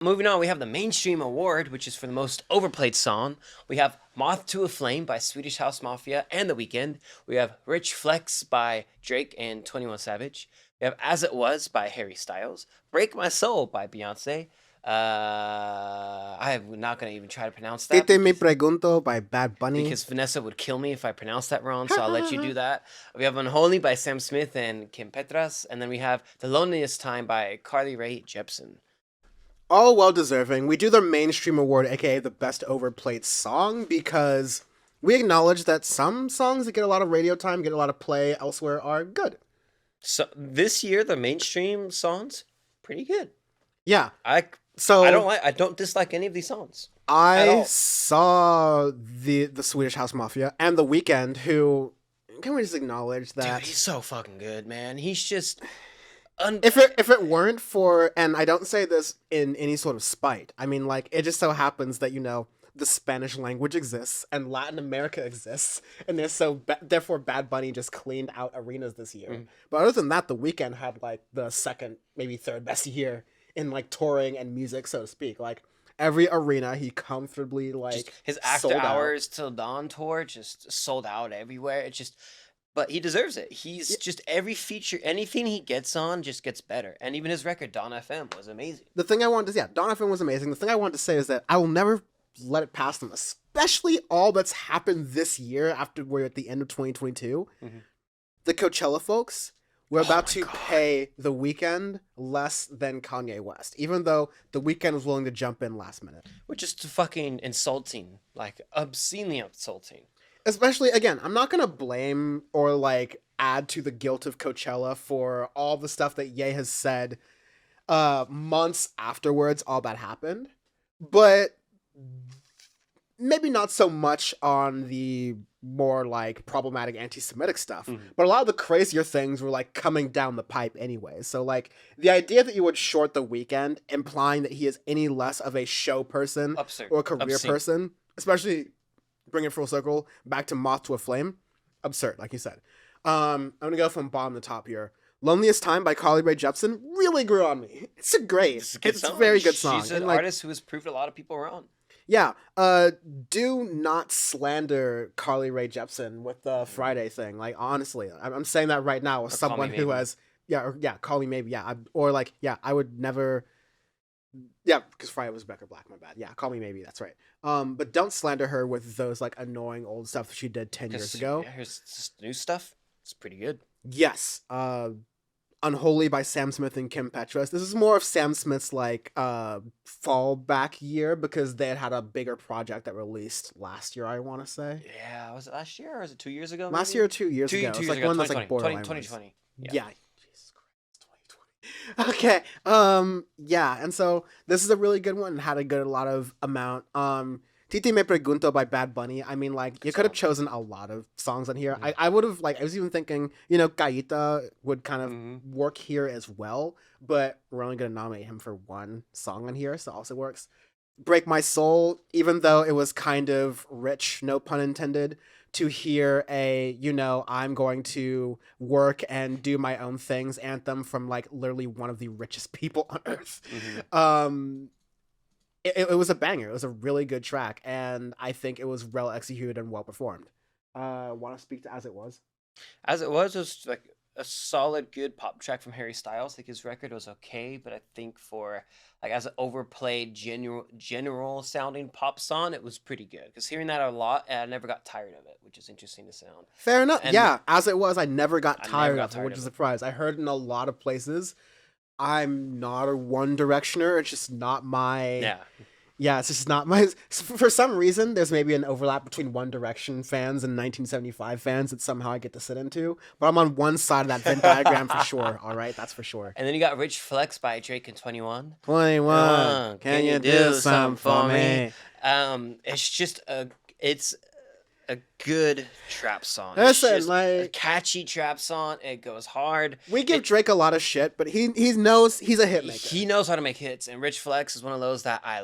Moving on, we have the mainstream award, which is for the most overplayed song. We have Moth to a Flame by Swedish House Mafia and The Weeknd. We have Rich Flex by Drake and 21 Savage. We have As It Was by Harry Styles. Break My Soul by Beyonce. I'm not going to even try to pronounce that. Titi Me Pregunto by Bad Bunny. Because Vanessa would kill me if I pronounce that wrong, so I'll let you do that. We have Unholy by Sam Smith and Kim Petras. And then we have The Loneliest Time by Carly Rae Jepsen. All well-deserving. We do the mainstream award, aka the best overplayed song, because we acknowledge that some songs that get a lot of radio time, get a lot of play elsewhere, are good. So this year, the mainstream songs, pretty good. Yeah. I don't dislike any of these songs. I saw the Swedish House Mafia and The Weeknd, who, can we just acknowledge that? Dude, he's so fucking good, man. He's just... If it weren't for, and I don't say this in any sort of spite, I mean, like, it just so happens that, the Spanish language exists and Latin America exists, and therefore Bad Bunny just cleaned out arenas this year. Mm. But other than that, The Weeknd had, like, the second, maybe third best year in, like, touring and music, so to speak. Like, every arena he comfortably, like, just his After Hours Till Dawn tour just sold out everywhere. It's just... But he deserves it. He's just every feature, anything he gets on just gets better. And even his record, Dawn FM, was amazing. The thing I wanted to say, Dawn FM was amazing. The thing I wanted to say is that I will never let it pass them, especially all that's happened this year after we're at the end of 2022. Mm-hmm. The Coachella folks were about to pay The Weeknd less than Kanye West, even though The Weeknd was willing to jump in last minute. Which is fucking insulting, like obscenely insulting. Especially, again, I'm not going to blame or, like, add to the guilt of Coachella for all the stuff that Ye has said months afterwards all that happened. But maybe not so much on the more, like, problematic anti-Semitic stuff. Mm-hmm. But a lot of the crazier things were, like, coming down the pipe anyway. So, like, the idea that you would short The Weeknd, implying that he is any less of a show person or a career person, especially... bring it full circle back to Moth to a Flame. Absurd, like you said. I'm going to go from bottom to top here. Loneliest Time by Carly Rae Jepsen really grew on me. It's a very good song. She's an artist who has proved a lot of people wrong. Yeah. Do not slander Carly Rae Jepsen with the Friday thing. Like, honestly, I'm saying that right now as someone who has... call me maybe. Yeah. I would never... Yeah, because Friday was Becker Black, my bad. Yeah, Call Me Maybe, that's right. But don't slander her with those, like, annoying old stuff that she did 10 years ago. Yeah, here's new stuff. It's pretty good. Yes. Unholy by Sam Smith and Kim Petras. This is more of Sam Smith's, like, fallback year, because they had a bigger project that released last year, I want to say. Yeah, was it last year, or was it 2 years ago? Last year or 2 years ago. It's like one that's, like, borderline. 2020. Yeah. Okay. And so this is a really good one and had a lot of amount. Titi Me Pregunto by Bad Bunny. I mean, like, you could have chosen a lot of songs on here. Mm-hmm. I would have, like, I was even thinking, Gaita would kind of work here as well, but we're only going to nominate him for one song on here, so it also works. Break My Soul, even though it was kind of rich, no pun intended, to hear a, I'm going to work and do my own things anthem from, like, literally one of the richest people on earth. Mm-hmm. It was a banger. It was a really good track, and I think it was well executed and well performed. Want to speak to As It Was? As It was like a solid, good pop track from Harry Styles. I think his record was okay, but I think for, like, as an overplayed, general sounding pop song, it was pretty good. Because hearing that a lot, and I never got tired of it, which is interesting to sound. Fair enough. And yeah, As It Was, I never got tired of it, which is a surprise. I heard in a lot of places. I'm not a One Directioner. It's just not my... Yeah, it's just not my... For some reason, there's maybe an overlap between One Direction fans and 1975 fans that somehow I get to sit into. But I'm on one side of that Venn diagram for sure, all right? That's for sure. And then you got Rich Flex by Drake and 21. 21, can you do something for me? It's just it's a good trap song. Listen, it's just like, a catchy trap song. It goes hard. We give Drake a lot of shit, but he knows he's a hit maker. He knows how to make hits, and Rich Flex is one of those that I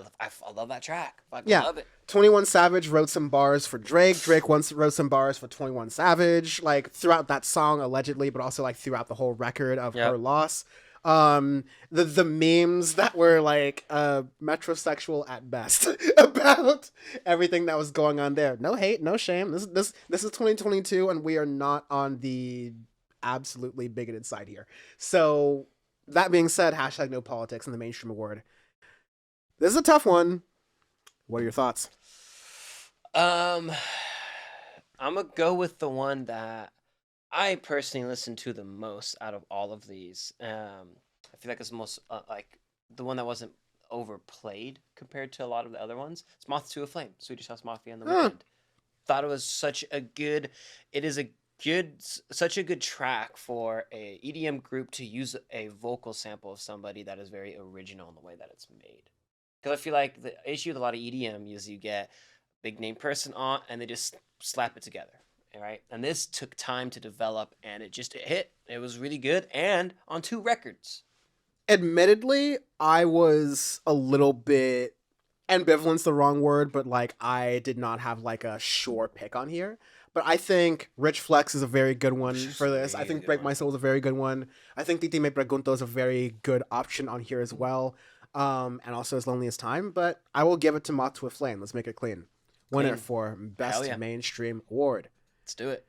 love that track. I love it. 21 Savage wrote some bars for Drake. Drake once wrote some bars for 21 Savage, like, throughout that song, allegedly, but also, like, throughout the whole record of her loss. The memes that were like metrosexual at best about everything that was going on there. No hate, no shame. This is 2022, and we are not on the absolutely bigoted side here. So that being said, hashtag no politics in the mainstream award. This is a tough one. What are your thoughts? Um, I'm gonna go with the one that I personally listen to the most out of all of these. I feel like it's the most like the one that wasn't overplayed compared to a lot of the other ones. It's Moth to a Flame, Swedish House Mafia and the Huh. Weekend. Thought it was such a good. It is a such a good track for a EDM group to use a vocal sample of somebody that is very original in the way that it's made. Because I feel like the issue with a lot of EDM is you get a big name person on and they just slap it together, right? And this took time to develop, and it hit. It was really good, and on 2 records. Admittedly, I was a little bit ambivalent's the wrong word, but like I did not have like a sure pick on here. But I think Rich Flex is a very good one for this. I think Break My Soul is a very good one. I think Titi Me Pregunto is a very good option on here as well. And also his Loneliest Time. But I will give it to Moth to a Flame. Let's make it clean. Winner Clean. for Hell Best yeah. Mainstream Award. Let's do it.